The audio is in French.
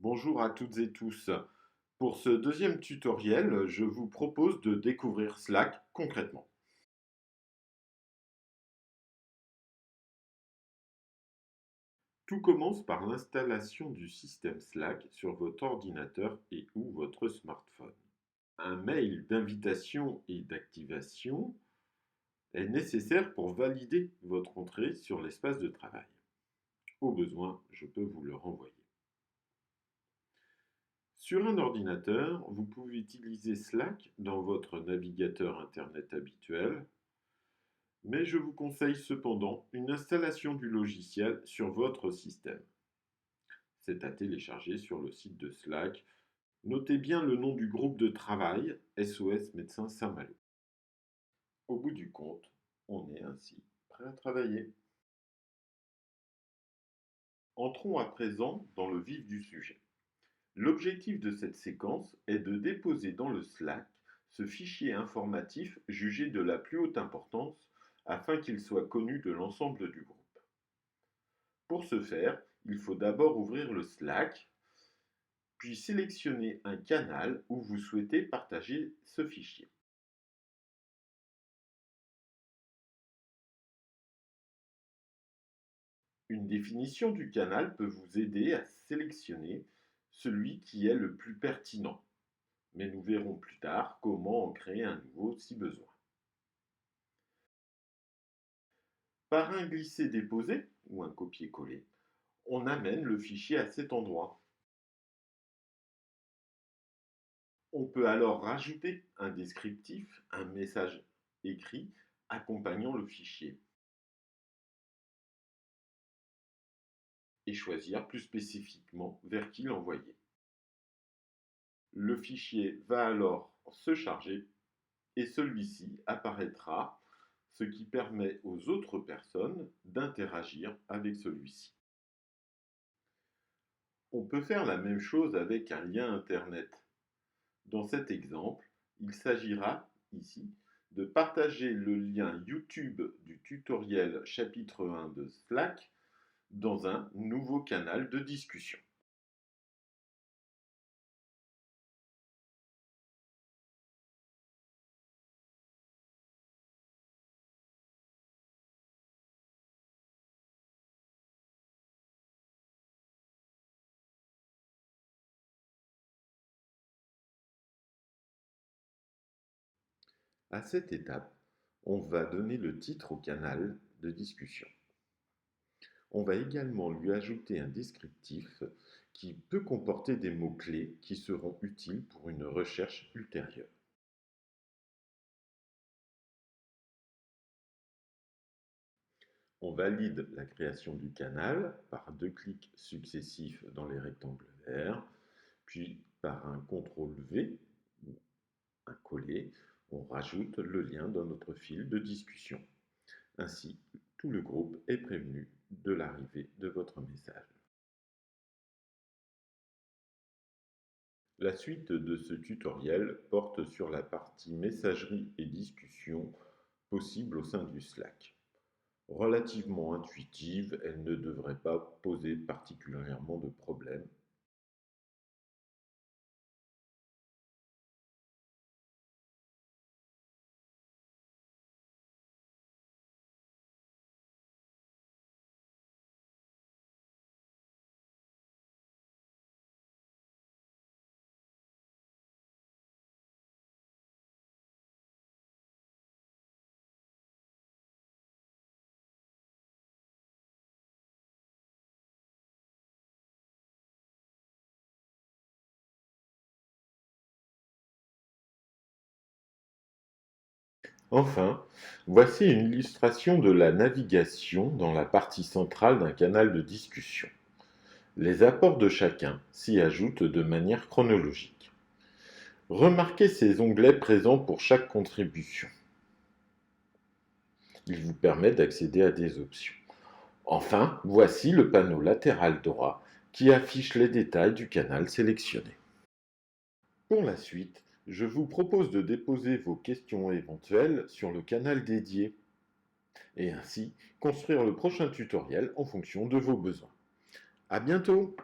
Bonjour à toutes et tous. Pour ce deuxième tutoriel, je vous propose de découvrir Slack concrètement. Tout commence par l'installation du système Slack sur votre ordinateur et ou votre smartphone. Un mail d'invitation et d'activation est nécessaire pour valider votre entrée sur l'espace de travail. Au besoin, je peux vous le renvoyer. Sur un ordinateur, vous pouvez utiliser Slack dans votre navigateur Internet habituel, mais je vous conseille cependant une installation du logiciel sur votre système. C'est à télécharger sur le site de Slack. Notez bien le nom du groupe de travail, SOS Médecins Saint-Malo. Au bout du compte, on est ainsi prêt à travailler. Entrons à présent dans le vif du sujet. L'objectif de cette séquence est de déposer dans le Slack ce fichier informatif jugé de la plus haute importance afin qu'il soit connu de l'ensemble du groupe. Pour ce faire, il faut d'abord ouvrir le Slack, puis sélectionner un canal où vous souhaitez partager ce fichier. Une définition du canal peut vous aider à sélectionner celui qui est le plus pertinent, mais nous verrons plus tard comment en créer un nouveau si besoin. Par un glisser-déposer ou un copier-coller, on amène le fichier à cet endroit. On peut alors rajouter un descriptif, un message écrit accompagnant le fichier et choisir plus spécifiquement vers qui l'envoyer. Le fichier va alors se charger et celui-ci apparaîtra, ce qui permet aux autres personnes d'interagir avec celui-ci. On peut faire la même chose avec un lien Internet. Dans cet exemple, il s'agira ici de partager le lien YouTube du tutoriel chapitre 1 de Slack dans un nouveau canal de discussion. À cette étape, on va donner le titre au canal de discussion. On va également lui ajouter un descriptif qui peut comporter des mots-clés qui seront utiles pour une recherche ultérieure. On valide la création du canal par 2 clics successifs dans les rectangles verts, puis par un CTRL-V ou un coller, on rajoute le lien dans notre fil de discussion. Ainsi, tout le groupe est prévenu de l'arrivée de votre message. La suite de ce tutoriel porte sur la partie messagerie et discussion possible au sein du Slack. Relativement intuitive, elle ne devrait pas poser particulièrement de problèmes. Enfin, voici une illustration de la navigation dans la partie centrale d'un canal de discussion. Les apports de chacun s'y ajoutent de manière chronologique. Remarquez ces onglets présents pour chaque contribution. Ils vous permettent d'accéder à des options. Enfin, voici le panneau latéral droit qui affiche les détails du canal sélectionné. Pour la suite, je vous propose de déposer vos questions éventuelles sur le canal dédié et ainsi construire le prochain tutoriel en fonction de vos besoins. À bientôt!